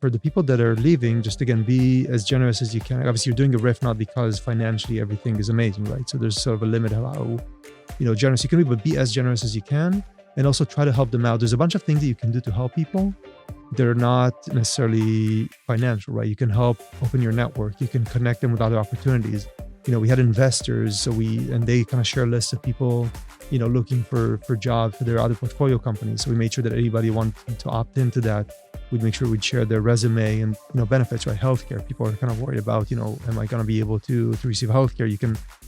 For the people that are leaving, just again, be as generous as you can. Obviously, you're doing a riff not because financially everything is amazing, right? So there's sort of a limit of how, generous you can be, but be as generous as you can and also try to help them out. There's a bunch of things that you can do to help people. They're not necessarily financial, right? You can help open your network. You can connect them with other opportunities. We had investors, and they kind of share lists of people, looking for jobs for their other portfolio companies. So we made sure that anybody wanted to opt into that, we'd make sure we'd share their resume and, benefits, right? Healthcare. People are kind of worried about, am I going to be able to receive healthcare?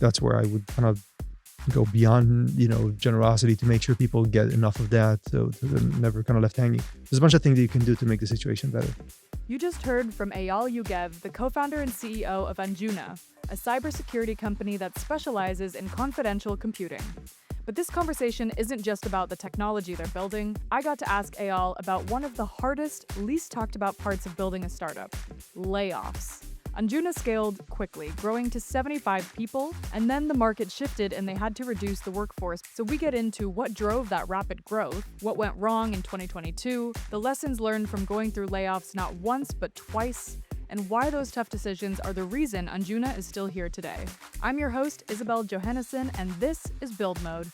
That's where I would kind of go beyond, generosity to make sure people get enough of that so they're never kind of left hanging. There's a bunch of things that you can do to make the situation better. You just heard from Ayal Yogev, the co-founder and CEO of Anjuna, a cybersecurity company that specializes in confidential computing. But this conversation isn't just about the technology they're building. I got to ask Ayal about one of the hardest, least talked about parts of building a startup: layoffs. Anjuna scaled quickly, growing to 75 people, and then the market shifted and they had to reduce the workforce. So we get into what drove that rapid growth, what went wrong in 2022, the lessons learned from going through layoffs not once but twice, and why those tough decisions are the reason Anjuna is still here today. I'm your host, Isabelle Johannessen, and this is Build Mode.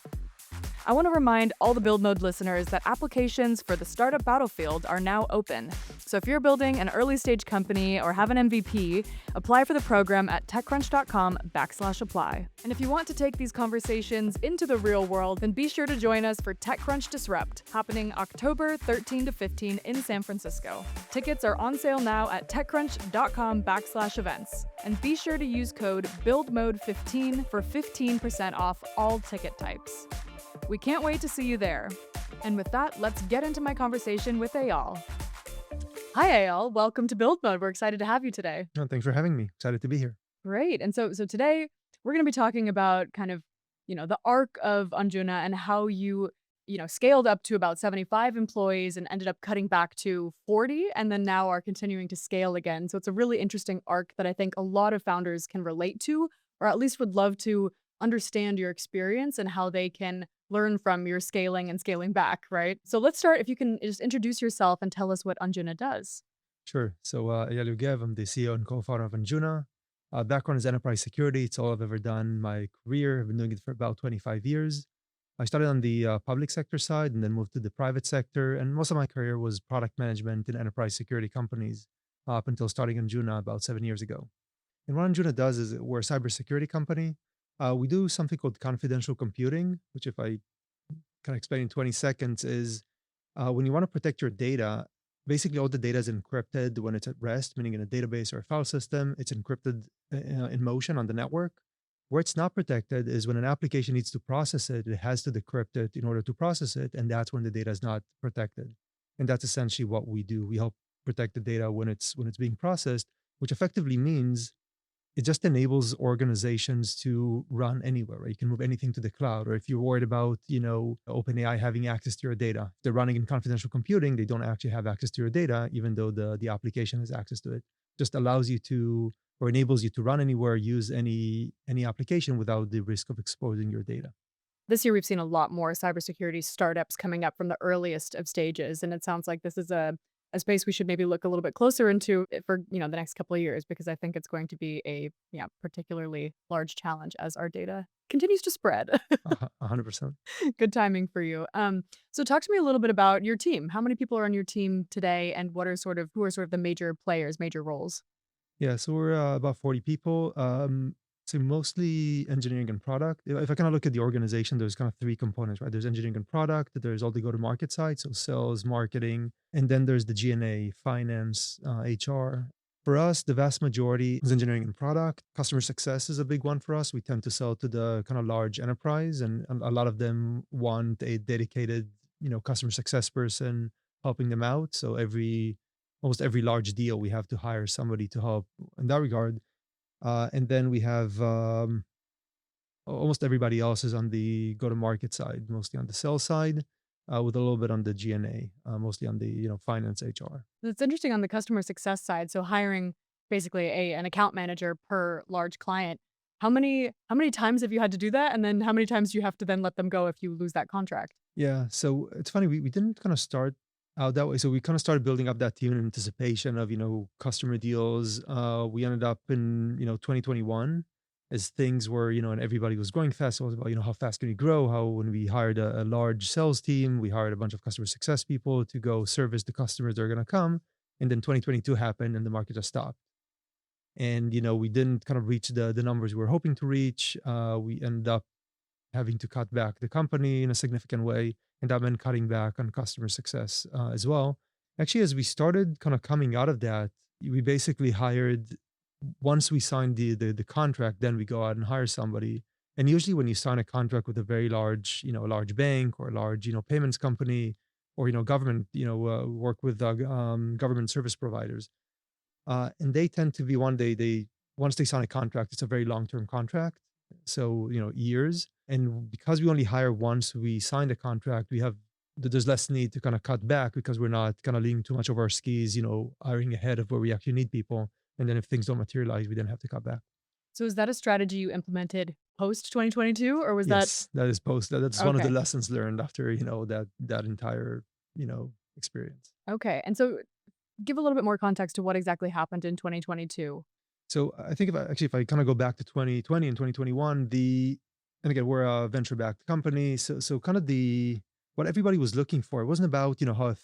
I want to remind all the Build Mode listeners that applications for the startup battlefield are now open. So if you're building an early stage company or have an MVP, apply for the program at techcrunch.com/apply. And if you want to take these conversations into the real world, then be sure to join us for TechCrunch Disrupt, happening October 13 to 15 in San Francisco. Tickets are on sale now at techcrunch.com/events. And be sure to use code BuildMode15 for 15% off all ticket types. We can't wait to see you there. And with that, let's get into my conversation with Ayal. Hi, Ayal. Welcome to Build Mode. We're excited to have you today. Oh, thanks for having me. Excited to be here. Great. And so today we're going to be talking about kind of, the arc of Anjuna and how you scaled up to about 75 employees and ended up cutting back to 40 and then now are continuing to scale again. So it's a really interesting arc that I think a lot of founders can relate to, or at least would love to understand your experience and how they can learn from your scaling and scaling back, right? So let's start, if you can just introduce yourself and tell us what Anjuna does. Sure. So Ayal Yogev, I'm the CEO and co-founder of Anjuna. Background is enterprise security. It's all I've ever done in my career. I've been doing it for about 25 years. I started on the public sector side and then moved to the private sector. And most of my career was product management in enterprise security companies up until starting Anjuna about 7 years ago. And what Anjuna does is we're a cybersecurity company. We do something called confidential computing, which if I kind of explain in 20 seconds is when you want to protect your data, basically all the data is encrypted when it's at rest, meaning in a database or a file system, it's encrypted in motion on the network. Where it's not protected is when an application needs to process it, it has to decrypt it in order to process it, and that's when the data is not protected. And that's essentially what we do. We help protect the data when it's being processed, which effectively means it just enables organizations to run anywhere, right? You can move anything to the cloud. Or if you're worried about, OpenAI having access to your data, if they're running in confidential computing, they don't actually have access to your data, even though the application has access to it. Just allows you to, or enables you to run anywhere, use any application without the risk of exposing your data. This year, we've seen a lot more cybersecurity startups coming up from the earliest of stages. And it sounds like this is a space we should maybe look a little bit closer into for the next couple of years, because I think it's going to be a particularly large challenge as our data continues to spread. 100%. Good timing for you. So talk to me a little bit about your team. How many people are on your team today, and who are sort of the major players, major roles? Yeah, so we're about 40 people. So mostly engineering and product. If I kind of look at the organization, there's kind of three components, right? There's engineering and product. There's all the go-to-market side, so sales, marketing, and then there's the G&A, finance, HR. For us, the vast majority is engineering and product. Customer success is a big one for us. We tend to sell to the kind of large enterprise, and a lot of them want a dedicated, customer success person helping them out. So almost every large deal, we have to hire somebody to help in that regard. And then we have almost everybody else is on the go-to-market side, mostly on the sales side, with a little bit on the G&A, mostly on the finance, HR. It's interesting on the customer success side. So hiring basically an account manager per large client. How many times have you had to do that? And then how many times do you have to then let them go if you lose that contract? Yeah, so it's funny, we didn't kind of start that way. So we kind of started building up that team in anticipation of, customer deals. We ended up in, 2021 as things were, and everybody was growing fast. It was about, how fast can you grow? How, when we hired a large sales team, we hired a bunch of customer success people to go service the customers that are going to come. And then 2022 happened and the market just stopped. And, we didn't kind of reach the numbers we were hoping to reach. We ended up having to cut back the company in a significant way, and that meant cutting back on customer success as well. Actually, as we started kind of coming out of that, we basically hired once we signed the contract, then we go out and hire somebody. And usually, when you sign a contract with a very large, a large bank or a large, payments company, or government, work with government service providers, and they tend to be they once they sign a contract, it's a very long term contract, so years. And because we only hire once we sign the contract, there's less need to kind of cut back because we're not kind of leaning too much over our skis, hiring ahead of where we actually need people. And then if things don't materialize, we then have to cut back. So is that a strategy you implemented post 2022, or was that Yes, that is that's one of the okay? lessons learned after that entire experience. Okay. And so give a little bit more context to what exactly happened in 2022. So I think if I kind of go back to 2020 and 2021, and again, we're a venture backed company. So kind of what everybody was looking for, it wasn't about, how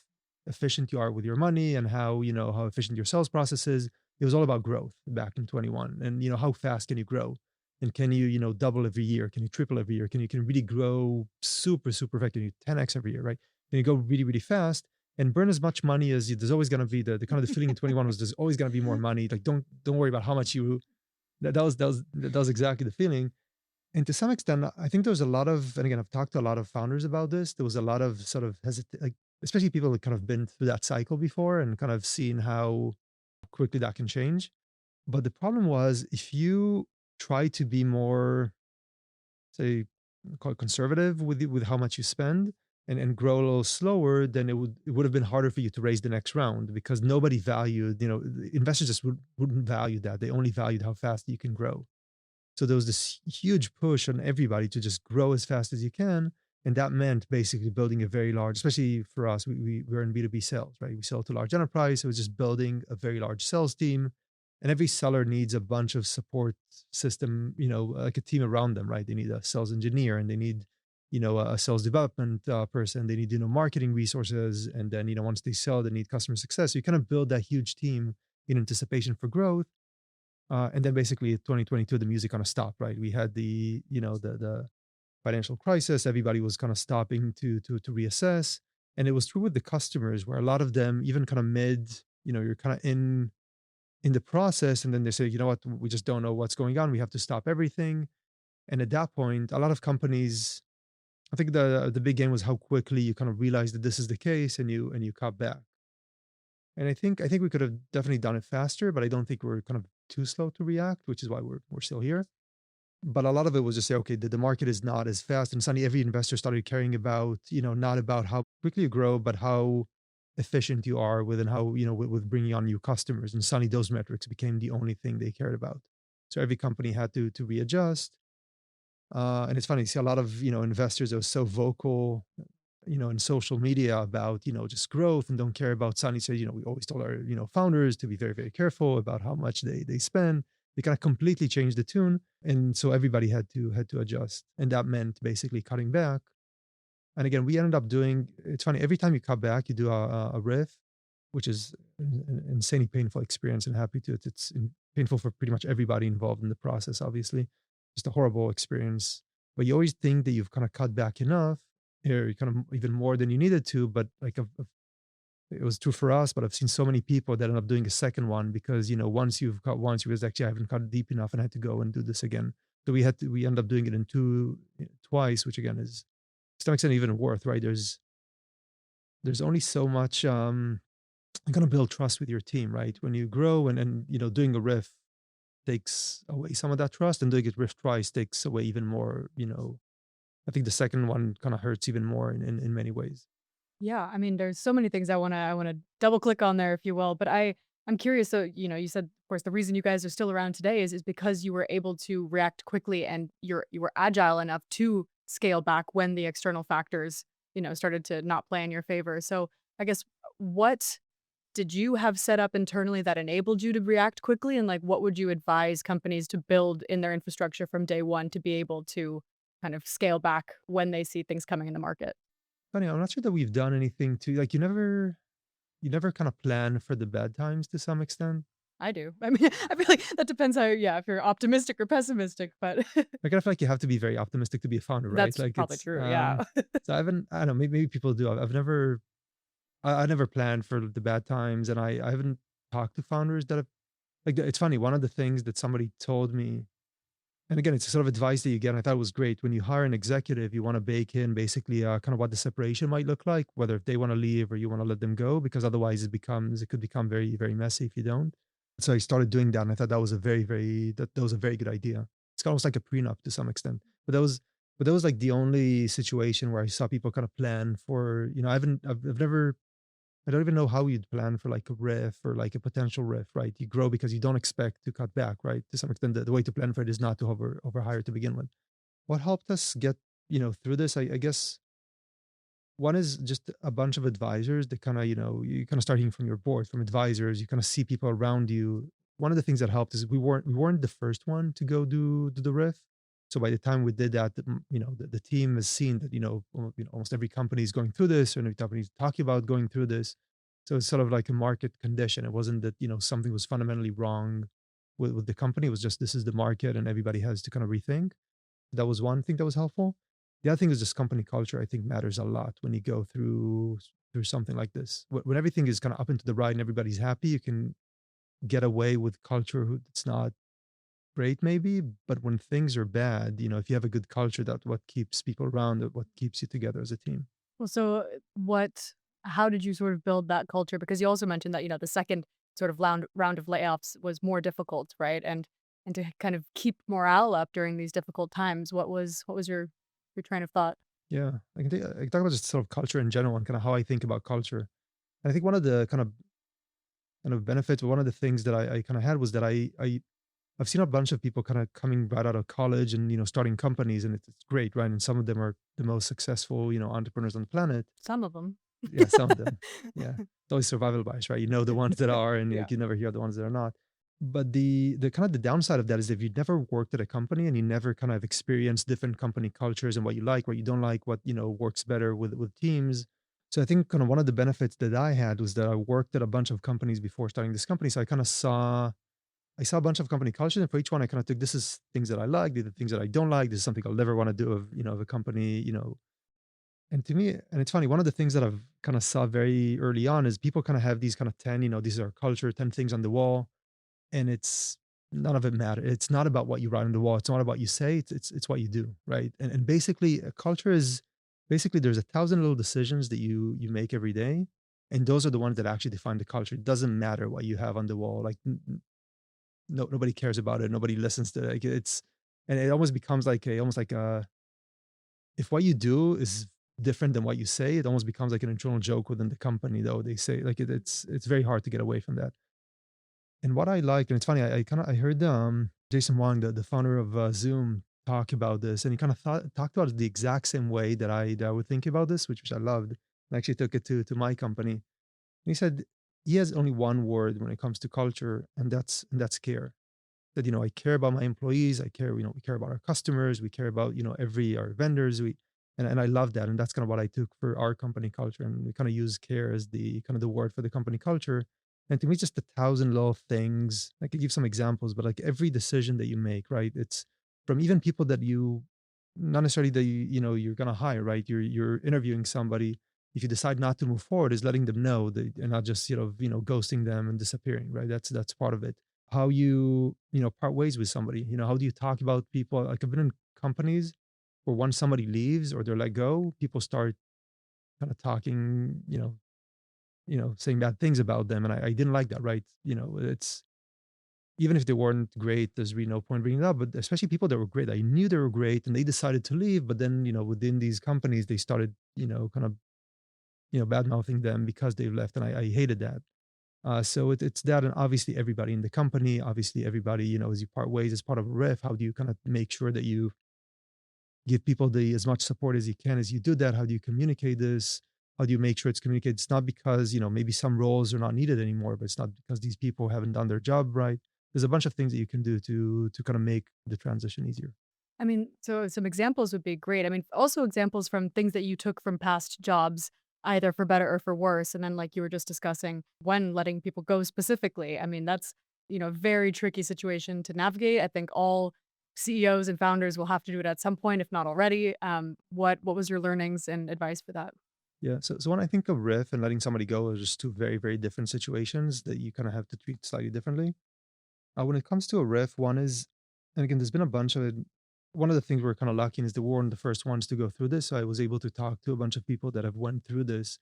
efficient you are with your money and how efficient your sales process is. It was all about growth back in 21 and, how fast can you grow? And can you, double every year? Can you triple every year? Can you really grow super, super fast? Can you 10x every year, right? Can you go really, really fast? And burn as much money as there's always going to be the kind of the feeling in 21 was there's always going to be more money. Like don't worry about how much that was exactly the feeling. And to some extent, I think there was a lot of, and again, I've talked to a lot of founders about this. There was a lot of sort of like, especially people that kind of been through that cycle before and kind of seen how quickly that can change. But the problem was if you try to be more, say, call it conservative with how much you spend and grow a little slower, then it would have been harder for you to raise the next round because nobody valued, the investors just wouldn't value that. They only valued how fast you can grow. So there was this huge push on everybody to just grow as fast as you can. And that meant basically building a very large, especially for us, we're in B2B sales, right? We sell to large enterprise. So it's just building a very large sales team. And every seller needs a bunch of support system, like a team around them, right? They need a sales engineer and they need, a sales development person. They need, marketing resources. And then, once they sell, they need customer success. So you kind of build that huge team in anticipation for growth. And then basically 2022, the music kind of stopped, right? We had the financial crisis. Everybody was kind of stopping to reassess. And it was true with the customers where a lot of them, even kind of you're kind of in the process. And then they say, you know what, we just don't know what's going on. We have to stop everything. And at that point, a lot of companies, I think the big game was how quickly you kind of realize that this is the case and you cut back. And I think we could have definitely done it faster, but I don't think we're kind of too slow to react, which is why we're still here. But a lot of it was just say, okay, the market is not as fast, and suddenly every investor started caring about, not about how quickly you grow, but how efficient you are with and how with bringing on new customers. And suddenly those metrics became the only thing they cared about. So every company had to readjust. And it's funny, you see a lot of investors that were so vocal in social media about, just growth and don't care about Sunny says, we always told our, founders to be very, very careful about how much they spend. They kind of completely changed the tune. And so everybody had to adjust. And that meant basically cutting back. And again, we ended up doing, it's funny, every time you cut back, you do a riff, which is an insanely painful experience and happy to, painful for pretty much everybody involved in the process, obviously. Just a horrible experience. But you always think that you've kind of cut back enough or kind of even more than you needed to. But like it was true for us, but I've seen so many people that end up doing a second one because, once you've cut once, you realize actually I haven't cut deep enough and I had to go and do this again. So we end up doing it in twice, which again is to some extent even worth, right? There's only so much you're gonna build trust with your team, right? When you grow and doing a riff takes away some of that trust and doing it riff twice takes away even more, I think the second one kind of hurts even more in many ways. Yeah, I mean, there's so many things I wanna double click on there, if you will. But I'm curious. So, you said, of course, the reason you guys are still around today is because you were able to react quickly and you were agile enough to scale back when the external factors, started to not play in your favor. So, I guess what did you have set up internally that enabled you to react quickly? And like, what would you advise companies to build in their infrastructure from day one to be able to kind of scale back when they see things coming in the market? Funny, I'm not sure that we've done anything to like you never kind of plan for the bad times to some extent. I do. I mean, I feel like that depends how, yeah, if you're optimistic or pessimistic, but Like I feel like you have to be very optimistic to be a founder, right? that's Like probably it's true. Yeah. so I don't know, maybe people do. I've never I never planned for the bad times, and I haven't talked to founders that have like it's funny. One of the things that somebody told me, and again, it's sort of advice that you get. And I thought it was great. When you hire an executive, you want to bake in basically kind of what the separation might look like, whether if they want to leave or you want to let them go, because otherwise it could become very very messy if you don't. So I started doing that, and I thought that was a that was a very good idea. It's almost like a prenup to some extent, but that was like the only situation where I saw people kind of plan for. I've never I don't even know how you'd plan for like a riff or like a potential riff, right? You grow because you don't expect to cut back, right? To some extent, the way to plan for it is not to overhire to begin with. What helped us get through this? I guess one is just a bunch of advisors that kind of you kind of start hearing from your board, from advisors. You kind of see people around you. One of the things that helped is we weren't the first one to go do the riff. So by the time we did that, the team has seen that almost every company is going through this, or every company is talking about going through this. So it's sort of like a market condition. It wasn't that something was fundamentally wrong with the company. It was just this is the market, and everybody has to kind of rethink. That was one thing that was helpful. The other thing is just company culture. I think matters a lot when you go through something like this. When everything is kind of up and to the right and everybody's happy, you can get away with culture that's not great, maybe. But when things are bad, if you have a good culture, that's what keeps people around, that what keeps you together as a team. Well, so how did you sort of build that culture? Because you also mentioned that, the second sort of round of layoffs was more difficult, right? And to kind of keep morale up during these difficult times, what was your train of thought? Yeah, I can talk about just sort of culture in general and kind of how I think about culture. And I think one of the kind of benefits, one of the things that I kind of had was that I've seen a bunch of people kind of coming right out of college and starting companies, and it's great, right? And some of them are the most successful entrepreneurs on the planet. Some of them. Yeah, some of them. Yeah, it's always survival bias, right? You know the ones that are, and Yeah. like you never hear the ones that are not. But the kind of the downside of that is if you've never worked at a company and you never kind of experienced different company cultures and what you like, what you don't like, what works better with teams. So I think kind of one of the benefits that I had was that I worked at a bunch of companies before starting this company. So I saw a bunch of company cultures, and for each one, I kind of took this is things that I like, these are the things that I don't like. This is something I'll never want to do of a company. And to me, and it's funny, one of the things that I've kind of saw very early on is people kind of have these kind of 10, these are culture, 10 things on the wall, and it's none of it matter. It's not about what you write on the wall. It's not about what you say. It's what you do, right? And basically, a culture is basically there's 1,000 little decisions that you make every day, and those are the ones that actually define the culture. It doesn't matter what you have on the wall. Like no, nobody cares about it. Nobody listens to it. Like and it almost becomes like almost like a if what you do is different than what you say, it almost becomes like an internal joke within the company. Though they say like it's very hard to get away from that. And what I like, and it's funny, I heard Jason Wang, the founder of Zoom, talk about this, and he kind of talked about it the exact same way that I would think about this, which I loved. I actually took it to my company. And he said he has only one word when it comes to culture, and that's care. That I care about my employees, I care, we care about our customers, we care about every our vendors, we and I love that, and that's kind of what I took for our company culture, and we kind of use care as the kind of the word for the company culture. And to me, it's just 1,000 little things. I could give some examples, but like every decision that you make, right? It's from even people that you not necessarily that you're gonna hire, right? You're interviewing somebody. If you decide not to move forward, is letting them know that, and not just ghosting them and disappearing, right? That's part of it. How you part ways with somebody. How do you talk about people? Like I've been in companies where once somebody leaves or they're let go, people start kind of talking, saying bad things about them, and I didn't like that, right? It's even if they weren't great, there's really no point bringing it up. But especially people that were great, I knew they were great, and they decided to leave. But then, within these companies, they started, kind of, bad mouthing them because they left, and I hated that. So it's that, and obviously everybody in the company, obviously everybody, as you part ways as part of a riff, how do you kind of make sure that you give people the as much support as you can as you do that? How do you communicate this? How do you make sure it's communicated? It's not because, maybe some roles are not needed anymore, but it's not because these people haven't done their job right. There's a bunch of things that you can do to kind of make the transition easier. I mean, so some examples would be great. I mean, also examples from things that you took from past jobs, either for better or for worse. And then, like you were just discussing, when letting people go specifically. I mean, that's, very tricky situation to navigate. I think all CEOs and founders will have to do it at some point, if not already. What was your learnings and advice for that? Yeah. So when I think of riff and letting somebody go, are just two very, very different situations that you kind of have to treat slightly differently. When it comes to a riff, one is, and again, there's been a bunch of it. One of the things we're kind of lucky is that we weren't the first ones to go through this. So I was able to talk to a bunch of people that have went through this.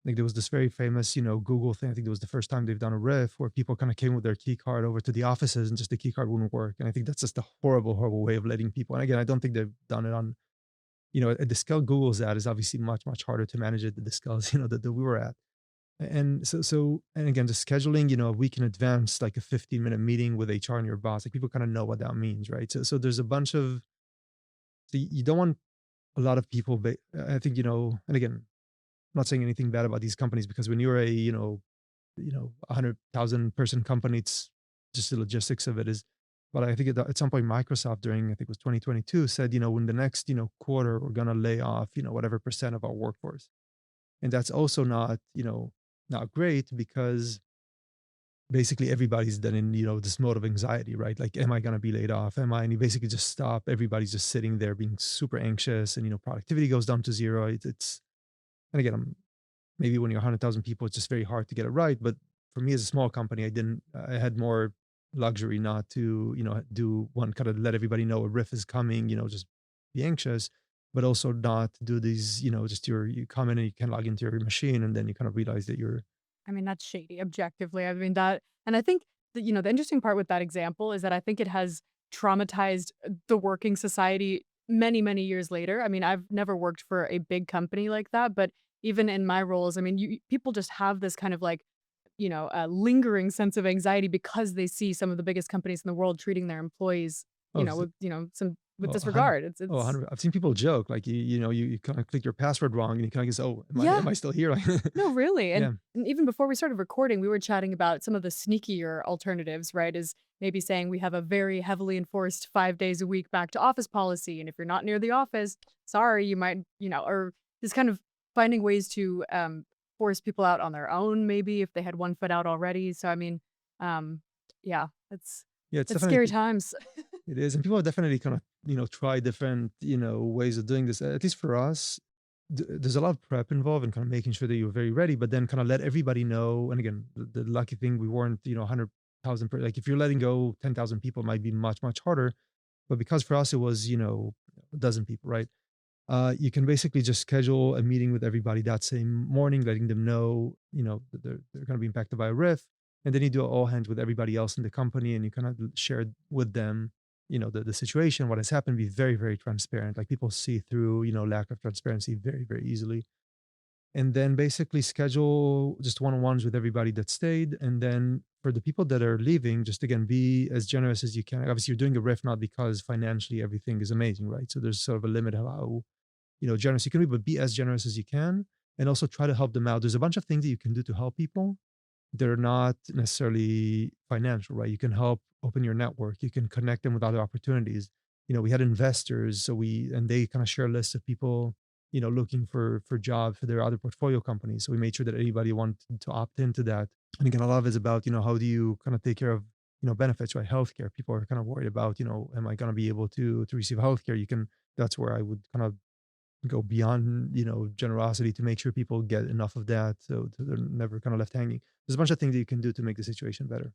Like there was this very famous, Google thing. I think it was the first time they've done a riff where people kind of came with their key card over to the offices and just the key card wouldn't work. And I think that's just a horrible, horrible way of letting people. And again, I don't think they've done it on, at the scale Google's at is obviously much, much harder to manage it at the scales, that we were at. And and again, just scheduling, a week in advance, like a 15-minute meeting with HR and your boss, like people kind of know what that means, right? So there's a bunch of, so you don't want a lot of people, I think, and again, I'm not saying anything bad about these companies because when you're a, 100,000 person company, it's just the logistics of it is, but I think at some point Microsoft during, I think it was 2022 said, in the next, quarter, we're going to lay off, whatever percent of our workforce. And that's also not, not great because basically everybody's then in, this mode of anxiety, right? Like, am I going to be laid off? Am I? And you basically just stop. Everybody's just sitting there being super anxious and, productivity goes down to zero. And again, maybe when you're 100,000 people, it's just very hard to get it right. But for me as a small company, I had more luxury not to, do one kind of let everybody know a riff is coming, just be anxious, but also not do these, just you come in and you can log into your machine and then you kind of realize that you're, I mean, that's shady objectively. I mean, and I think that, the interesting part with that example is that I think it has traumatized the working society many, many years later. I mean, I've never worked for a big company like that, but even in my roles, I mean, people just have this kind of like, a lingering sense of anxiety because they see some of the biggest companies in the world treating their employees, oh, with, some with oh, 100, disregard. oh, It's 100. I've seen people joke like, you kind of click your password wrong and you kind of go, oh, am yeah. I still here? Like, No, really. And yeah. and even before we started recording, we were chatting about some of the sneakier alternatives, right? Is maybe saying we have a very heavily enforced 5 days a week back to office policy. And if you're not near the office, sorry, you might, or just kind of finding ways to force people out on their own, maybe if they had one foot out already. So, I mean, um, yeah, Yeah, it's it's scary definitely, times. it is, and people have definitely kind of try different ways of doing this. At least for us, there's a lot of prep involved in kind of making sure that you're very ready, but then kind of let everybody know. And again, the lucky thing we weren't 100,000 like if you're letting go 10,000 people, it might be much much harder. But because for us it was a dozen people, right? You can basically just schedule a meeting with everybody that same morning, letting them know, that they're going to be impacted by a riff. And then you do all hands with everybody else in the company and you kind of share with them, the situation, what has happened, be very, very transparent. Like people see through, lack of transparency very, very easily. And then basically schedule just one-on-ones with everybody that stayed. And then for the people that are leaving, just again, be as generous as you can. Obviously, you're doing a riff not because financially everything is amazing, right? So there's sort of a limit of how generous you can be, but be as generous as you can and also try to help them out. There's a bunch of things that you can do to help people. They're not necessarily financial, right? You can help open your network. You can connect them with other opportunities. We had investors, and they kind of share lists of people, looking for jobs for their other portfolio companies. So we made sure that anybody wanted to opt into that. And again, a lot of it's about, how do you kind of take care of, benefits, right? Healthcare. People are kind of worried about, am I going to be able to receive healthcare? That's where I would kind of go beyond generosity to make sure people get enough of that so they're never kind of left hanging. There's a bunch of things that you can do to make the situation better.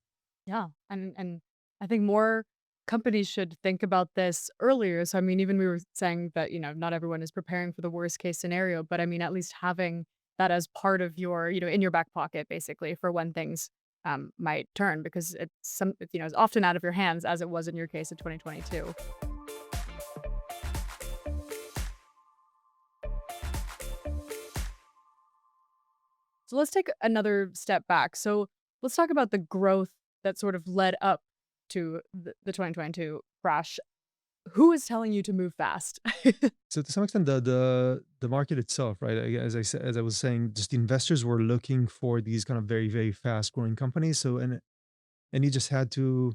Yeah, and I think more companies should think about this earlier. So I mean, even we were saying that, not everyone is preparing for the worst case scenario, but I mean, at least having that as part of your, in your back pocket, basically, for when things might turn, because it's often out of your hands, as it was in your case in 2022. So let's take another step back. So let's talk about the growth that sort of led up to the 2022 crash. Who is telling you to move fast? So to some extent, the market itself, right? As I said, as I was saying, just the investors were looking for these kind of very very fast growing companies. So and you just had to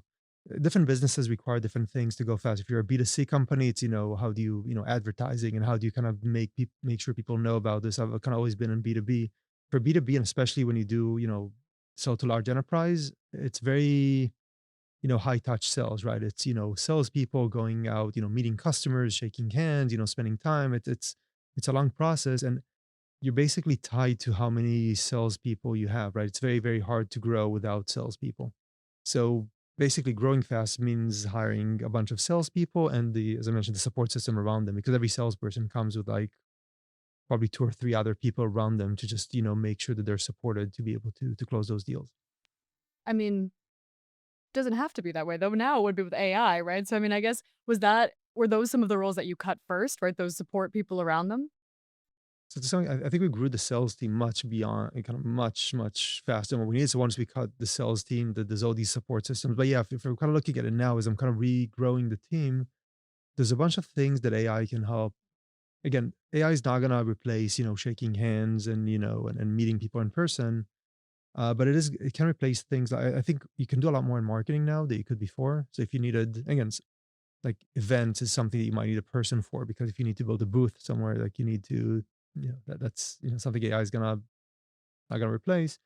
different businesses require different things to go fast. If you're a B2C company, it's how do you advertising and how do you kind of make sure people know about this. I've kind of always been in B2B. For B2B, and especially when you do sell to large enterprise, it's very high touch sales, right? It's salespeople going out, meeting customers, shaking hands, spending time. It's a long process, and you're basically tied to how many salespeople you have, right? It's very very hard to grow without salespeople. So basically, growing fast means hiring a bunch of salespeople and as I mentioned, the support system around them, because every salesperson comes with like probably two or three other people around them to just make sure that they're supported to be able to close those deals. I mean, doesn't have to be that way though. Now it would be with AI, right? So I mean, I guess were those some of the roles that you cut first, right? Those support people around them? So to some, I think we grew the sales team much beyond, kind of much faster than what we needed. So once we cut the sales team, there's all these support systems. But yeah, if we're kind of looking at it now, as I'm kind of regrowing the team, there's a bunch of things that AI can help. Again, AI is not gonna replace, shaking hands and and meeting people in person. But it can replace things. I think you can do a lot more in marketing now that you could before. So if you needed, again, like events is something that you might need a person for, because if you need to build a booth somewhere, like you need to, that's something AI is gonna not gonna replace.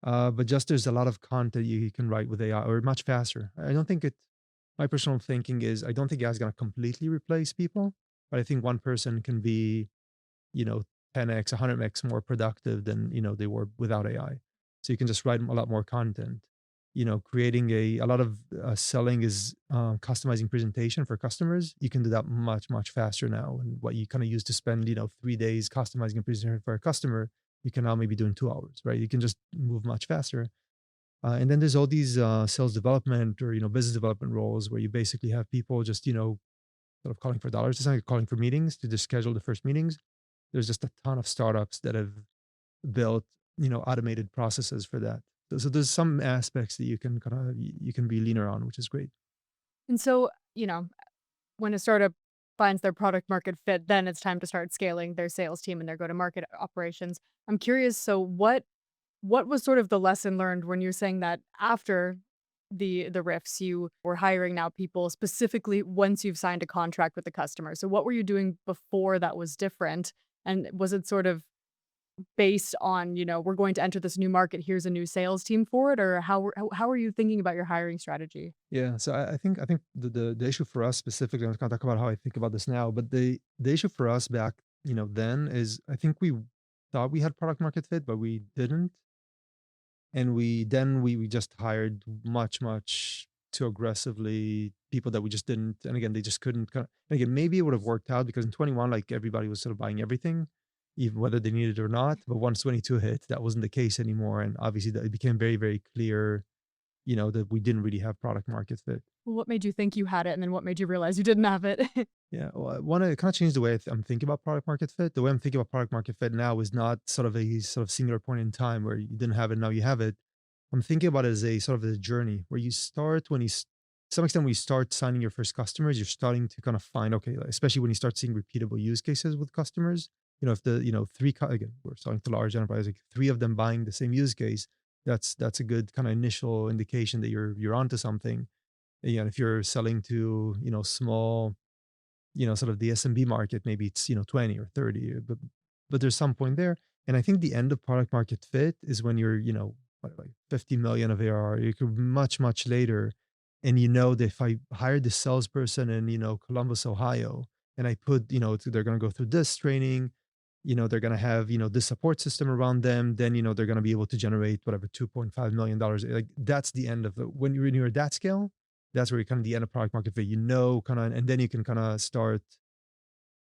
But just there's a lot of content you can write with AI or much faster. I don't think it. My personal thinking is I don't think AI is gonna completely replace people, but I think one person can be you know 10x, 100x more productive than they were without AI. So you can just write a lot more content. Creating a lot of selling is customizing presentation for customers. You can do that much faster now. And what you kind of used to spend 3 days customizing a presentation for a customer, you can now maybe do in 2 hours, right? You can just move much faster. And then there's all these sales development or business development roles where you basically have people just sort of calling for dollars. It's not like calling for meetings to just schedule the first meetings. There's just a ton of startups that have built automated processes for that. So there's some aspects that you can be leaner on, which is great. And so, when a startup finds their product market fit, then it's time to start scaling their sales team and their go-to-market operations. I'm curious, so what was sort of the lesson learned when you're saying that after the riffs, you were hiring now people specifically once you've signed a contract with the customer? So what were you doing before that was different? And was it sort of based on, we're going to enter this new market, here's a new sales team for it? Or how are you thinking about your hiring strategy? Yeah. So I think the issue for us specifically, I'm going to talk about how I think about this now, but the issue for us back then is I think we thought we had product market fit, but we didn't. And we just hired much too aggressively people that we just didn't, and again they just couldn't and again maybe it would have worked out because in 21 like everybody was sort of buying everything, even whether they needed it or not. But once 22 hit, that wasn't the case anymore, and obviously that it became very very clear that we didn't really have product market fit. What made you think you had it, and then what made you realize you didn't have it? Yeah, well, I want to kind of change the way I'm thinking about product market fit. The way I'm thinking about product market fit now is not sort of a sort of singular point in time where you didn't have it, now you have it. I'm thinking about it as a sort of a journey where you start to some extent when you start signing your first customers, you're starting to kind of find okay, like, especially when you start seeing repeatable use cases with customers. If the again we're starting to large enterprise, like three of them buying the same use case, that's a good kind of initial indication that you're onto something. And if you're selling to small sort of the SMB market, maybe it's 20 or 30, but there's some point there. And I think the end of product market fit is when you're like 50 million of ARR. You could much later, and that if I hired this salesperson in Columbus, Ohio, and I put they're going to go through this training, they're going to have this support system around them, then they're going to be able to generate whatever $2.5 million. Like that's the end of it. When you're at that scale, that's where you kind of the end of product market fit, kind of, and then you can kind of start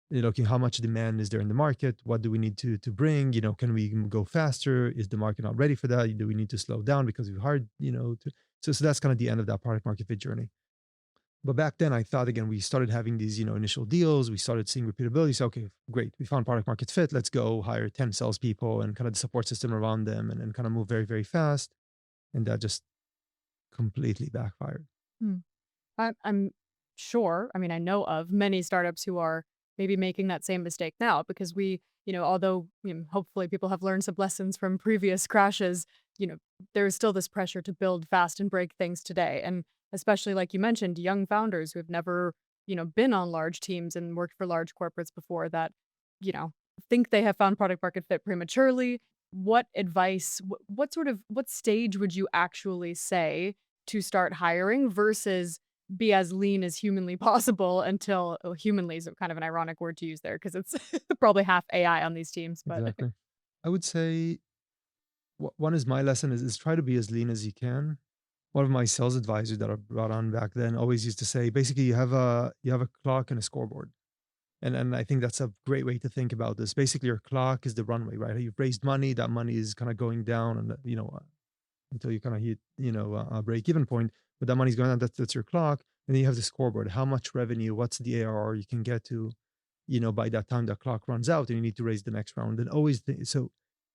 looking how much demand is there in the market, what do we need to bring, can we go faster, is the market not ready for that, do we need to slow down because we've hired so that's kind of the end of that product market fit journey. But back then I thought, again, we started having these initial deals, we started seeing repeatability. So okay, great, we found product market fit, let's go hire 10 salespeople and kind of the support system around them, and kind of move very very fast. And that just completely backfired. Hmm. I'm sure, I mean, I know of many startups who are maybe making that same mistake now because although, hopefully people have learned some lessons from previous crashes, you know, there is still this pressure to build fast and break things today. And especially like you mentioned, young founders who have never, been on large teams and worked for large corporates before that, you know, think they have found product market fit prematurely. What advice, what stage would you actually say to start hiring versus be as lean as humanly possible until humanly is kind of an ironic word to use there because it's probably half AI on these teams, but Exactly. I would say one is my lesson is try to be as lean as you can. One of my sales advisors that I brought on back then always used to say, basically, you have a clock and a scoreboard. And I think that's a great way to think about this. Basically, your clock is the runway, right? You've raised money, that money is kind of going down, and until you kind of hit a break even point. But that money's going down. That's your clock, and then you have the scoreboard. How much revenue? What's the ARR you can get to? By that time the clock runs out, and you need to raise the next round. And always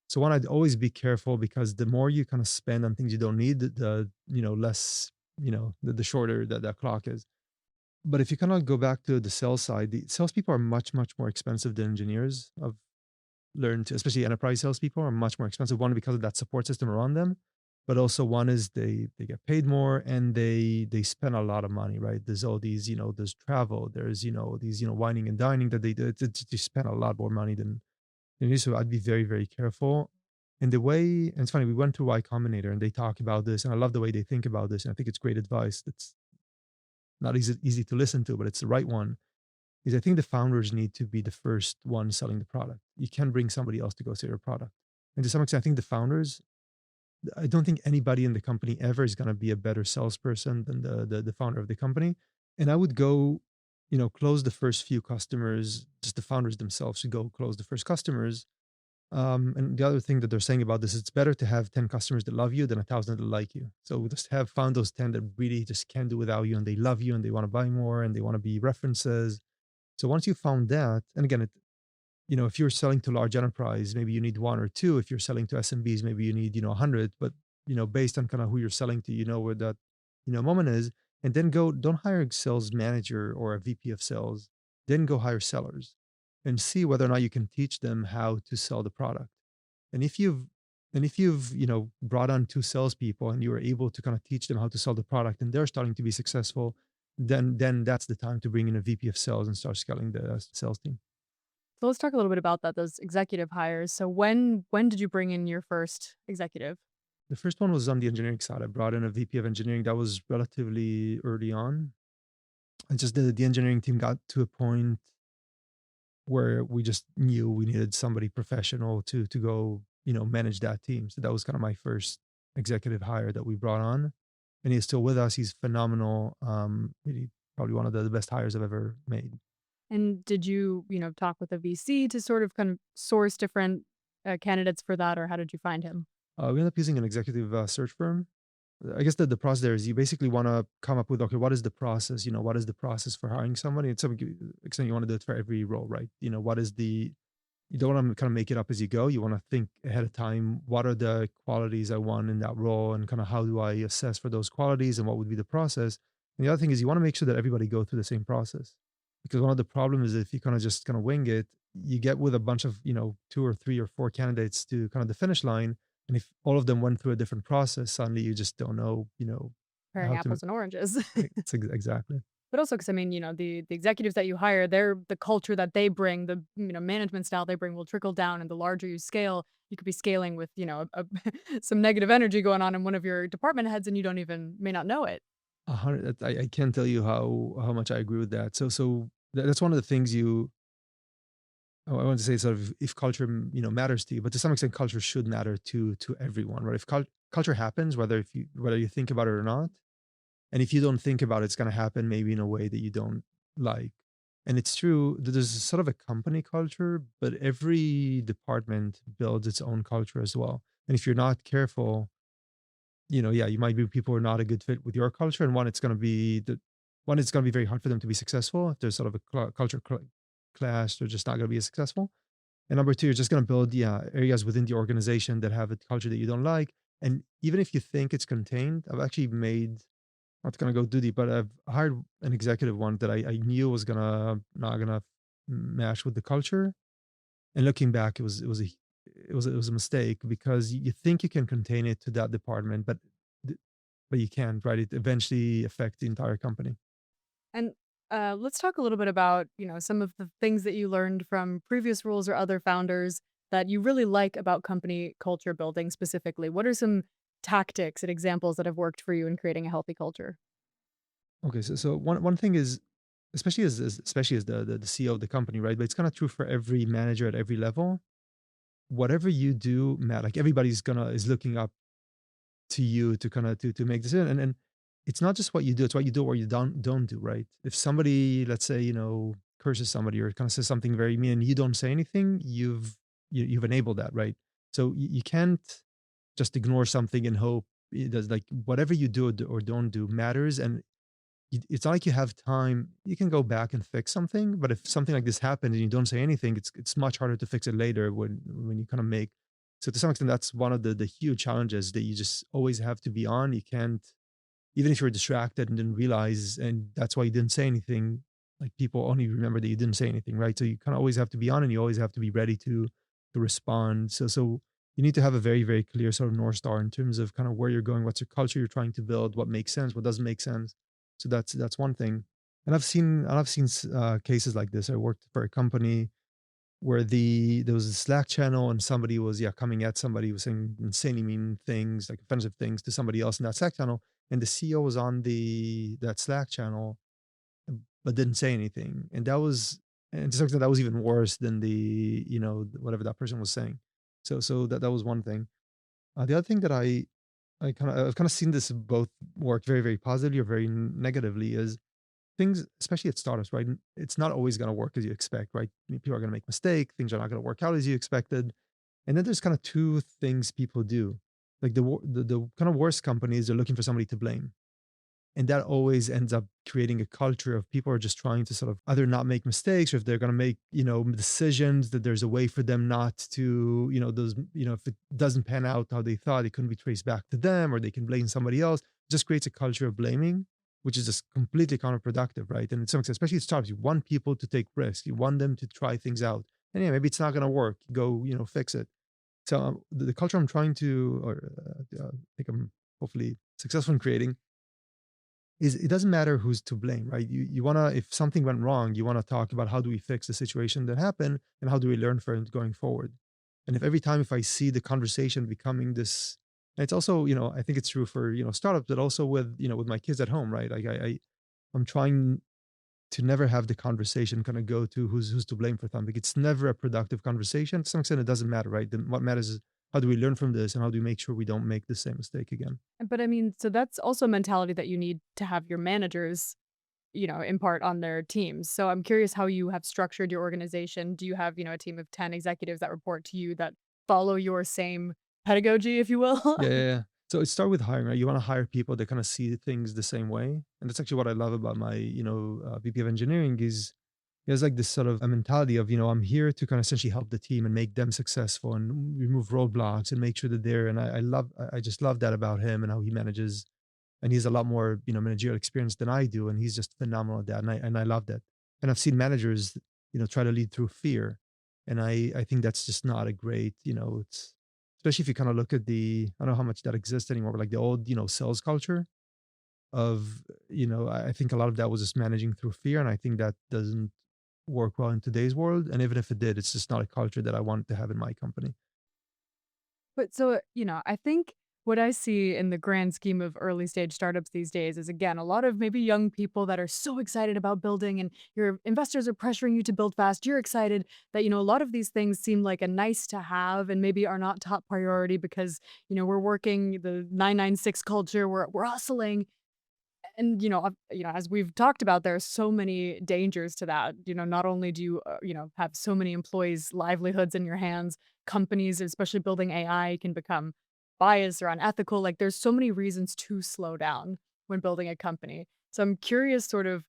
so one, I'd always be careful because the more you kind of spend on things you don't need, the less the shorter that clock is. But if you kind of go back to the sales side, the salespeople are much, much more expensive than engineers. I've learned, especially enterprise salespeople, are much more expensive. One, because of that support system around them, but also one is they get paid more and they spend a lot of money, right? There's all these, there's travel, there's these wining and dining that they do. They spend a lot more money than you. So I'd be very, very careful. And it's funny, we went through Y Combinator and they talk about this, and I love the way they think about this. And I think it's great advice. That's not easy to listen to, but it's the right one. Is I think the founders need to be the first one selling the product. You can't bring somebody else to go sell your product. And to some extent, I think the founders, I don't think anybody in the company ever is going to be a better salesperson than the founder of the company. And I would go, close the first few customers. Just the founders themselves should go close the first customers. And the other thing that they're saying about this, it's better to have 10 customers that love you than 1,000 that like you. So just have found those 10 that really just can't do without you, and they love you and they want to buy more and they want to be references. So once you found that, and again, if you're selling to large enterprise, maybe you need one or two. If you're selling to SMBs, maybe you need 100. But based on kind of who you're selling to, where that moment is, and then don't hire a sales manager or a VP of sales. Then go hire sellers, and see whether or not you can teach them how to sell the product. And if you've brought on two salespeople and you were able to kind of teach them how to sell the product, and they're starting to be successful, then that's the time to bring in a VP of sales and start scaling the sales team. so let's talk a little bit about that, those executive hires. So when did you bring in your first executive? The first one was on the engineering side. I brought in a VP of engineering that was relatively early on. And just the engineering team got to a point where we just knew we needed somebody professional to go, manage that team. So that was kind of my first executive hire that we brought on. And he's still with us. He's phenomenal. Really probably one of the best hires I've ever made. And did you, talk with a VC to sort of kind of source different candidates for that, or how did you find him? We ended up using an executive search firm. I guess the process there is you basically want to come up with, okay, what is the process? What is the process for hiring somebody? And to some extent, you want to do it for every role, right? What is you don't want to kind of make it up as you go. You want to think ahead of time, what are the qualities I want in that role, and kind of how do I assess for those qualities, and what would be the process? And the other thing is you want to make sure that everybody go through the same process. Because one of the problems is if you kind of just kind of wing it, you get with a bunch of, two or three or four candidates to kind of the finish line. And if all of them went through a different process, suddenly you just don't know, Comparing how to. apples and oranges. It's exactly. But also, because I mean, the executives that you hire, they're the culture that they bring, the management style they bring will trickle down, and the larger you scale, you could be scaling with some negative energy going on in one of your department heads, and you don't even may not know it. 100. I can't tell you how much I agree with that. So that's one of the things I want to say, sort of, if culture matters to you, but to some extent culture should matter to everyone, right? If culture happens, whether you think about it or not, and if you don't think about it, it's going to happen maybe in a way that you don't like. And it's true that there's sort of a company culture, but every department builds its own culture as well. And if you're not careful, yeah, you might be people who are not a good fit with your culture, and one, it's going to be very hard for them to be successful. If there's sort of a culture clash, they're just not going to be as successful. And number two, you're just going to build, yeah, areas within the organization that have a culture that you don't like. And even if you think it's contained, I've actually made not gonna go too deep, but I've hired an executive one that I knew was gonna not gonna match with the culture. And looking back, it was a mistake because you think you can contain it to that department, th- but you can't, right? It eventually affects the entire company. And let's talk a little bit about, some of the things that you learned from previous roles or other founders that you really like about company culture building specifically. What are some tactics and examples that have worked for you in creating a healthy culture? Okay, so one thing is, especially as the CEO of the company, right? But it's kind of true for every manager at every level. Whatever you do, Matt, like everybody's gonna is looking up to you to kind of to make decision, and it's not just what you do; it's what you do or you don't do, right? If somebody, let's say, curses somebody or kind of says something very mean, and you don't say anything, you've enabled that, right? So you can't just ignore something and hope it does. Like whatever you do or don't do matters, and it's not like you have time. You can go back and fix something, but if something like this happened and you don't say anything, it's much harder to fix it later when you kind of make. So to some extent, that's one of the huge challenges that you just always have to be on. You can't, even if you're distracted and didn't realize, and that's why you didn't say anything. Like people only remember that you didn't say anything, right? So you kind of always have to be on, and you always have to be ready to respond. So you need to have a very very clear sort of north star in terms of kind of where you're going, what's your culture you're trying to build, what makes sense, what doesn't make sense. So that's one thing. And I've seen cases like this. I worked for a company where there was a Slack channel and somebody was coming at somebody was saying insanely mean things, like offensive things to somebody else in that Slack channel, and the CEO was on the that Slack channel but didn't say anything, and to some extent that was even worse than the whatever that person was saying. So that was one thing. The other thing that I've kind of seen this both work very very positively or very negatively is things, especially at startups, right? It's not always going to work as you expect, right? I mean, people are going to make mistakes. Things are not going to work out as you expected. And then there's kind of two things people do. Like the kind of worst companies are looking for somebody to blame. And that always ends up creating a culture of people are just trying to sort of either not make mistakes, or if they're going to make, decisions, that there's a way for them not to, if it doesn't pan out how they thought, it couldn't be traced back to them or they can blame somebody else. It just creates a culture of blaming, which is just completely counterproductive, right? And in some extent, especially at startups, you want people to take risks, you want them to try things out. And yeah, maybe it's not going to work. Go, fix it. So the culture I'm trying to, or I think I'm hopefully successful in creating, is it doesn't matter who's to blame, right? You wanna, if something went wrong, you wanna talk about how do we fix the situation that happened and how do we learn from it going forward. And if every time if I see the conversation becoming this, and it's also, I think it's true for startups, but also with with my kids at home, right? Like I'm trying to never have the conversation kind of go to who's to blame for something. It's never a productive conversation. To some extent, it doesn't matter, right? Then what matters is how do we learn from this and how do we make sure we don't make the same mistake again. But I mean, so that's also a mentality that you need to have your managers, impart on their teams. So I'm curious how you have structured your organization. Do you have, a team of 10 executives that report to you that follow your same pedagogy, if you will? Yeah, yeah, yeah. So it start with hiring, right? You want to hire people that kind of see things the same way, and that's actually what I love about my, VP of engineering is he has like this sort of a mentality of, I'm here to kind of essentially help the team and make them successful and remove roadblocks and make sure that they're. And I just love that about him and how he manages. And he's a lot more, managerial experience than I do, and he's just phenomenal at that. And I love that. And I've seen managers, try to lead through fear, and I think that's just not a great, it's especially if you kind of look at I don't know how much that exists anymore, but like the old, sales culture of, I think a lot of that was just managing through fear, and I think that doesn't work well in today's world. And even if it did, it's just not a culture that I want to have in my company. But so, I think what I see in the grand scheme of early stage startups these days is again, a lot of maybe young people that are so excited about building and your investors are pressuring you to build fast. You're excited that, a lot of these things seem like a nice to have and maybe are not top priority because, we're working the 996 culture, we're hustling. And, as we've talked about, there are so many dangers to that. Not only do you, have so many employees' livelihoods in your hands, companies, especially building AI, can become biased or unethical. Like, there's so many reasons to slow down when building a company. So I'm curious, sort of,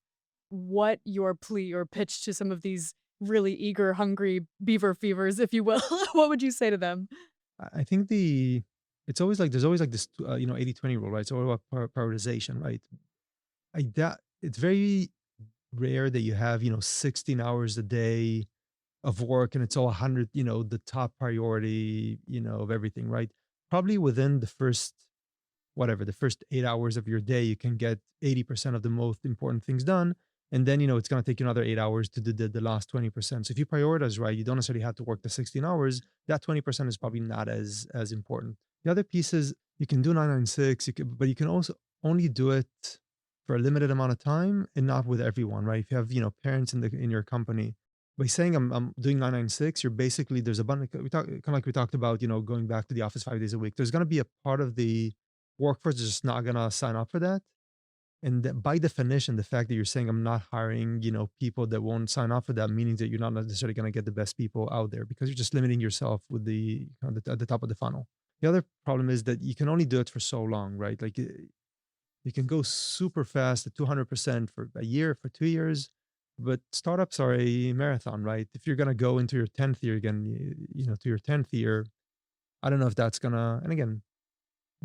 what your plea or pitch to some of these really eager, hungry beaver fevers, if you will. What would you say to them? I think it's always like there's always like this 80/20 rule, right? It's all about prioritization, right? I doubt it's very rare that you have, 16 hours a day of work and it's all 100, the top priority, of everything, right? Probably within the first, whatever, the first 8 hours of your day, you can get 80% of the most important things done. And then, it's going to take you another 8 hours to do the last 20%. So if you prioritize right, you don't necessarily have to work the 16 hours. That 20% is probably not as important. The other piece is you can do 996, but you can also only do it for a limited amount of time and not with everyone, right? If you have, parents in your company, by saying I'm doing 996, you're basically, there's a bunch, we talk kind of like we talked about, going back to the office 5 days a week. There's going to be a part of the workforce is just not gonna sign up for that. And that by definition, the fact that you're saying I'm not hiring, people that won't sign up for that, meaning that you're not necessarily gonna get the best people out there because you're just limiting yourself with at the top of the funnel. The other problem is that you can only do it for so long, right? Like you can go super fast at 200% for a year, for 2 years, but startups are a marathon, right? If you're gonna go into your 10th year again, to your 10th year, I don't know if that's gonna. And again,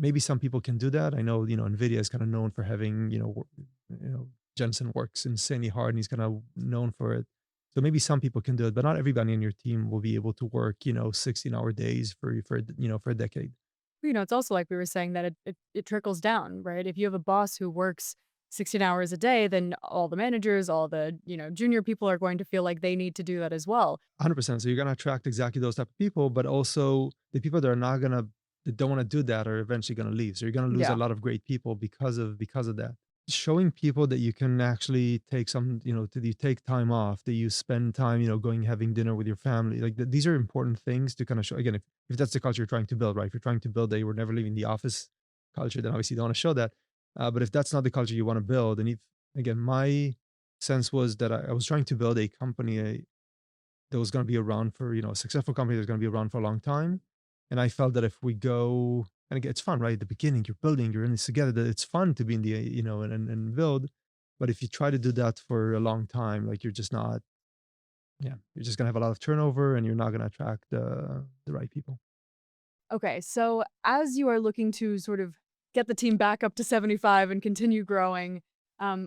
maybe some people can do that. I know, NVIDIA is kind of known for having, Jensen works insanely hard and he's kind of known for it. So maybe some people can do it, but not everybody in your team will be able to work, 16-hour days for a decade. It's also like we were saying that it trickles down, right? If you have a boss who works 16 hours a day, then all the managers, all the, junior people are going to feel like they need to do that as well. 100%. So you're going to attract exactly those type of people, but also the people that are not going to, that don't want to do that are eventually going to leave. So you're going to lose a Yeah. lot of great people because of that. Showing people that you can actually take some, that you take time off, that you spend time, going having dinner with your family. Like these are important things to kind of show. Again, if that's the culture you're trying to build, right? If you're trying to build that you were never leaving the office culture, then obviously you don't want to show that. But if that's not the culture you want to build, and if again, my sense was that I was trying to build a company that was going to be around for, a successful company that's going to be around for a long time. And I felt that if we go, and again, it's fun, right? At the beginning, you're building, you're in this together, that it's fun to be in the, and build. But if you try to do that for a long time, like you're just not, yeah, you're just going to have a lot of turnover and you're not going to attract the right people. Okay, so as you are looking to sort of get the team back up to 75 and continue growing,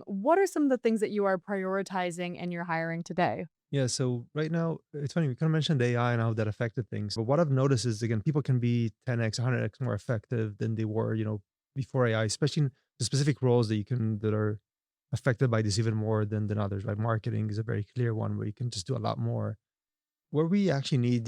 what are some of the things that you are prioritizing in your hiring today? Yeah, so right now, it's funny, we kind of mentioned AI and how that affected things. But what I've noticed is, again, people can be 10x, 100x more effective than they were, before AI, especially in the specific roles that are affected by this even more than others, right? Marketing is a very clear one where you can just do a lot more. Where we actually need,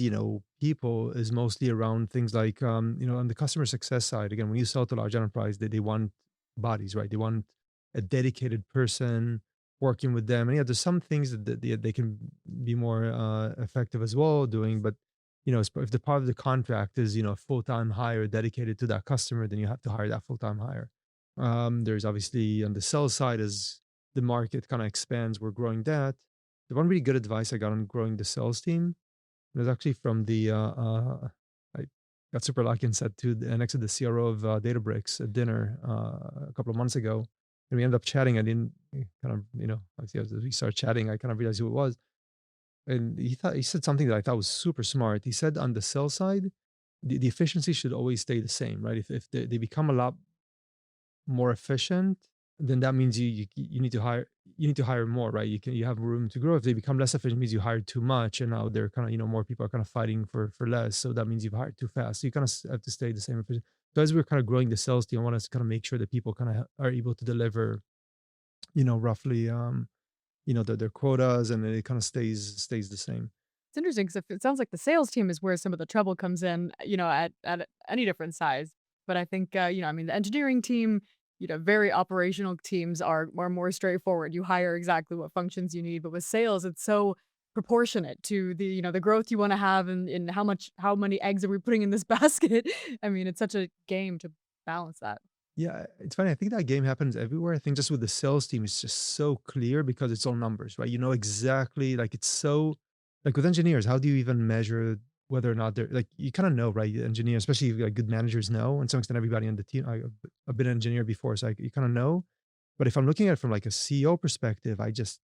people is mostly around things like, on the customer success side. Again, when you sell to large enterprise, they want bodies, right? They want a dedicated person working with them. And yeah, there's some things that they can be more effective as well doing. But, if the part of the contract is, full-time hire dedicated to that customer, then you have to hire that full-time hire. There's obviously on the sales side as the market kind of expands, we're growing that. The one really good advice I got on growing the sales team was actually from I got super lucky and sat next to the CRO of Databricks at dinner a couple of months ago. And we ended up chatting. I didn't kind of, obviously as we started chatting, I kind of realized who it was. And he said something that I thought was super smart. He said on the sales side, the efficiency should always stay the same, right? If they become a lot more efficient, then that means you need to hire more, right? You have room to grow. If they become less efficient, means you hired too much, and now they're kind of more people are kind of fighting for less. So that means you've hired too fast. So you kind of have to stay the same efficient. So as we're kind of growing the sales team, I want us to kind of make sure that people kind of are able to deliver, roughly, their quotas, and it kind of stays the same. It's interesting because it sounds like the sales team is where some of the trouble comes in, at any different size. But I think, I mean, the engineering team, very operational teams are more straightforward. You hire exactly what functions you need. But with sales, it's so proportionate to the growth you want to have and how many eggs are we putting in this basket? I mean, it's such a game to balance that. Yeah, it's funny. I think that game happens everywhere. I think just with the sales team, it's just so clear because it's all numbers, right? You know exactly, like it's so, like with engineers, how do you even measure whether or not they're like, you kind of know, right? Engineers, especially like good managers know, and to some extent, everybody on the team. I've been an engineer before, so you kind of know. But if I'm looking at it from like a CEO perspective, it's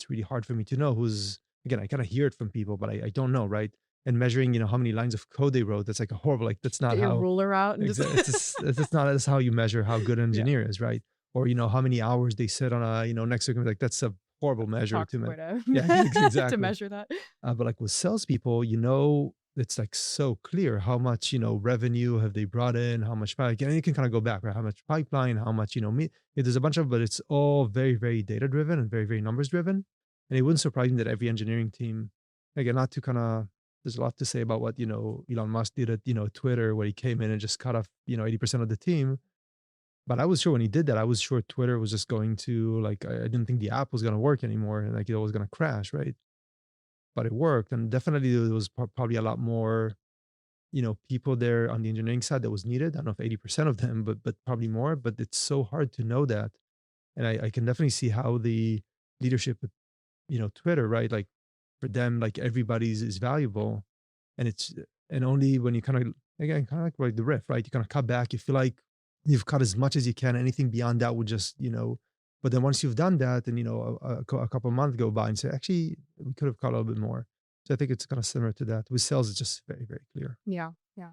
really hard for me to know who's, again, I kind of hear it from people, but I don't know, right? And measuring, how many lines of code they wrote, that's like a horrible, like that's not Get your how. ruler out and just It's just not that's how you measure how good an yeah. engineer is, right? or how many hours they sit on a next to a computer. Like that's a horrible measure to Toxic me. way to Yeah, to exactly. measure that. But like with salespeople, it's like so clear how much revenue have they brought in, how much pipe, and you can kind of go back, right? How much pipeline, how much me. There's a bunch of, but it's all very very data driven and very very numbers driven. And it wouldn't surprise me that every engineering team, again, not to kind of, there's a lot to say about what Elon Musk did at Twitter, where he came in and just cut off 80% of the team. But I was sure when he did that, I was sure Twitter was just going to, like, I didn't think the app was going to work anymore, and like it was going to crash, right? But it worked, and definitely there was probably a lot more people there on the engineering side that was needed. I don't know if 80% of them, but probably more. But it's so hard to know that, and I can definitely see how the leadership at Twitter, right? Like for them, like everybody's is valuable, and it's, and only when you kind of, again, kind of like the riff, right? You kind of cut back. You feel like you've cut as much as you can. Anything beyond that would just But then once you've done that, and a couple of months go by and say, actually, we could have cut a little bit more. So I think it's kind of similar to that. With sales, it's just very very clear. Yeah, yeah.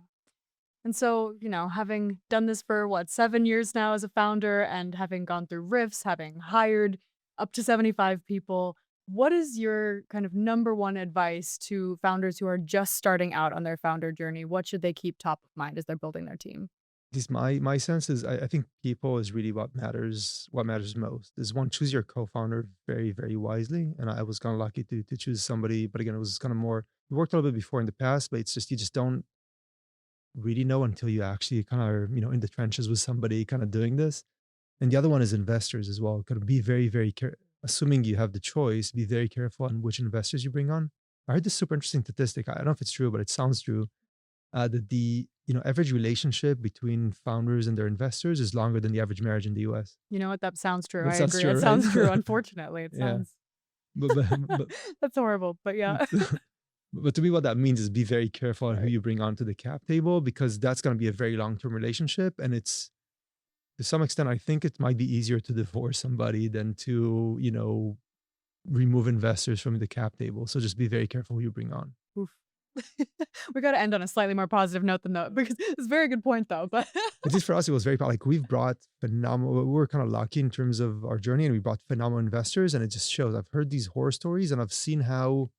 And so, having done this for what, 7 years now as a founder and having gone through rifts, having hired up to 75 people, what is your kind of number one advice to founders who are just starting out on their founder journey? What should they keep top of mind as they're building their team? At least my sense is, I think people is really what matters most. Is one, choose your co-founder very very wisely. And I was kind of lucky to choose somebody, but again, it was kind of more, we worked a little bit before in the past, but it's just, you just don't really know until you actually kind of are in the trenches with somebody kind of doing this. And the other one is investors as well. Kind of be very very assuming you have the choice, be very careful on which investors you bring on. I heard this super interesting statistic. I don't know if it's true, but it sounds true, that the average relationship between founders and their investors is longer than the average marriage in the U.S. You know what? That sounds true. That I sounds agree. true, It right? sounds true. Unfortunately, it Yeah, sounds but that's horrible. But yeah. but to me, what that means is be very careful on who Right. you bring onto the cap table, because that's going to be a very long term relationship, and it's, to some extent, I think it might be easier to divorce somebody than to remove investors from the cap table. So just be very careful who you bring on. Oof. We got to end on a slightly more positive note than that because it's a very good point though. But At least for us, it was very like we've brought phenomenal. We were kind of lucky in terms of our journey, and we brought phenomenal investors, and it just shows. I've heard these horror stories, and I've seen how,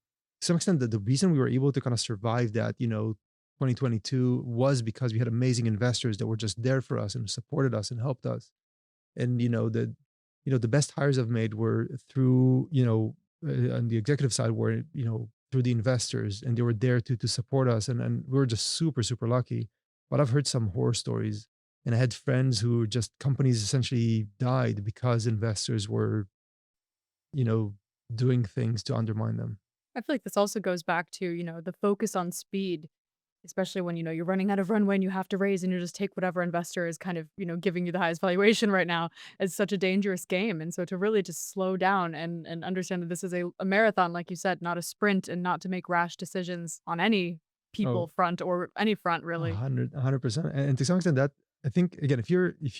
to some extent, the reason we were able to kind of survive that, 2022, was because we had amazing investors that were just there for us and supported us and helped us. And the best hires I've made were through on the executive side, were through the investors, and they were there to support us, and we were just super super lucky. But I've heard some horror stories, and I had friends who just, companies essentially died because investors were you know doing things to undermine them. I feel like this also goes back to, the focus on speed, especially when, you're running out of runway and you have to raise and you just take whatever investor is kind of, giving you the highest valuation right now. It's such a dangerous game. And so to really just slow down and understand that this is a marathon, like you said, not a sprint, and not to make rash decisions on any people Oh, front or any front really. 100%. And to some extent, that, I think, again, if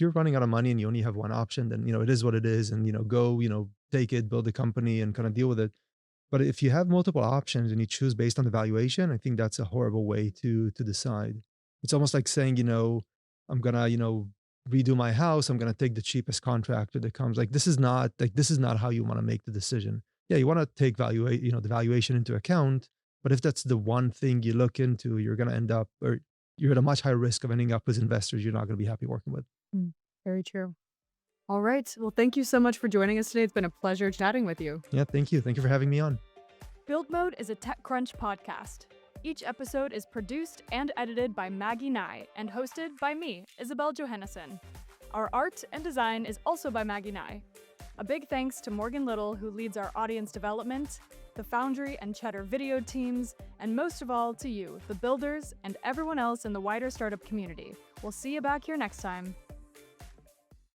you're running out of money and you only have one option, then it is what it is, and go, take it, build a company, and kind of deal with it. But if you have multiple options and you choose based on the valuation, I think that's a horrible way to decide. It's almost like saying, I'm gonna, redo my house. I'm gonna take the cheapest contractor that comes. This is not how you want to make the decision. Yeah, you want to take the valuation into account. But if that's the one thing you look into, you're gonna end up, or you're at a much higher risk of ending up with investors you're not gonna be happy working with. Mm, very true. All right. Well, thank you so much for joining us today. It's been a pleasure chatting with you. Yeah, thank you. Thank you for having me on. Build Mode is a TechCrunch podcast. Each episode is produced and edited by Maggie Nye and hosted by me, Isabelle Johannessen. Our art and design is also by Maggie Nye. A big thanks to Morgan Little, who leads our audience development, the Foundry and Cheddar video teams, and most of all to you, the builders, and everyone else in the wider startup community. We'll see you back here next time.